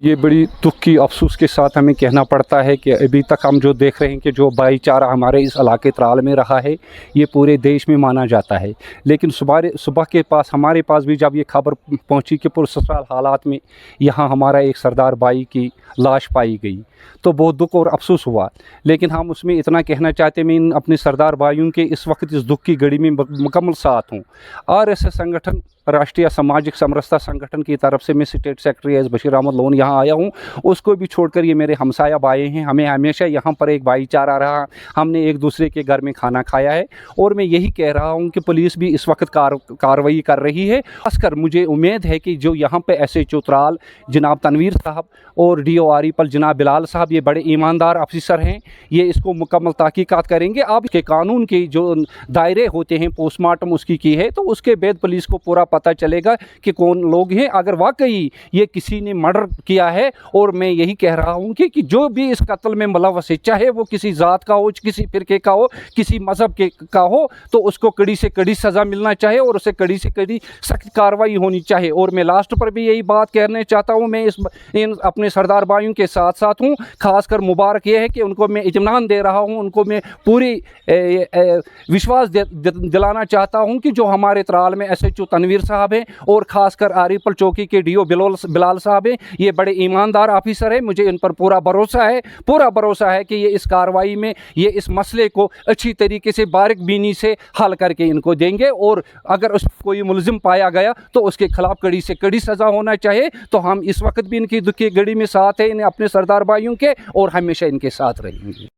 یہ بڑی دکھ کی افسوس کے ساتھ ہمیں کہنا پڑتا ہے کہ ابھی تک ہم جو دیکھ رہے ہیں کہ جو بھائی چارہ ہمارے اس علاقے ترال میں رہا ہے یہ پورے دیش میں مانا جاتا ہے، لیکن صبح کے پاس ہمارے پاس بھی جب یہ خبر پہنچی کہ پرسرال حالات میں یہاں ہمارا ایک سردار بھائی کی لاش پائی گئی تو بہت دکھ اور افسوس ہوا، لیکن ہم اس میں اتنا کہنا چاہتے ہیں، میں ان اپنے سردار بھائیوں کے اس وقت اس دکھ کی گھڑی میں مکمل ساتھ ہوں۔ RSS سنگٹھن راشٹریہ سماجک سمرستا سنگٹھن کی طرف سے میں state secretary S Bashir Ahmad Lone یہاں آیا ہوں، اس کو بھی چھوڑ کر یہ میرے ہمسایہ بھائی ہیں، ہمیں ہمیشہ یہاں پر ایک بھائی چارہ رہا، ہم نے ایک دوسرے کے گھر میں کھانا کھایا ہے، اور میں یہی کہہ رہا ہوں کہ پولیس بھی اس وقت کارروائی کر رہی ہے۔ خاص کر مجھے امید ہے کہ جو یہاں پہ SHO ترال جناب تنویر صاحب اور DO آریپل جناب بلال صاحب یہ بڑے ایماندار افسر ہیں، یہ اس کو مکمل تحقیقات کریں گے۔ اب کے قانون کے جو دائرے ہوتے ہیں پوسٹ مارٹم اس کی ہے تو اس کے بعد پولیس کو پورا پتہ چلے گا کہ کون لوگ ہیں، اگر واقعی یہ کسی نے مرڈر کیا ہے، اور میں یہی کہہ رہا ہوں کہ جو بھی اس قتل میں ملوث ہے، چاہے وہ کسی ذات کا ہو، کسی فرقے کا ہو، کسی مذہب کا ہو، تو اس کو کڑی سے کڑی سزا ملنا چاہیے اور اسے کڑی سے کڑی سخت کارروائی ہونی چاہیے۔ اور میں لاسٹ پر بھی یہی بات کہنا چاہتا ہوں، میں ان اپنے سردار بھائیوں کے ساتھ ہوں، خاص کر مبارک یہ ہے کہ ان کو میں اطمینان دے رہا ہوں، ان کو میں پوری وشواس دلانا چاہتا ہوں کہ جو ہمارے ترال میں SHO تنویر صاحب ہیں اور خاص کر آریپل چوکی کے DO بلال صاحب ہیں، یہ بڑے ایماندار آفیسر ہیں، مجھے ان پر پورا بھروسہ ہے کہ یہ اس کارروائی میں یہ اس مسئلے کو اچھی طریقے سے باریک بینی سے حل کر کے ان کو دیں گے، اور اگر اس کوئی ملزم پایا گیا تو اس کے خلاف کڑی سے کڑی سزا ہونا چاہیے۔ تو ہم اس وقت بھی ان کی دکھ کی گھڑی میں ساتھ ہیں، انہیں اپنے سردار بھائیوں کے، اور ہمیشہ ان کے ساتھ رہیں گے۔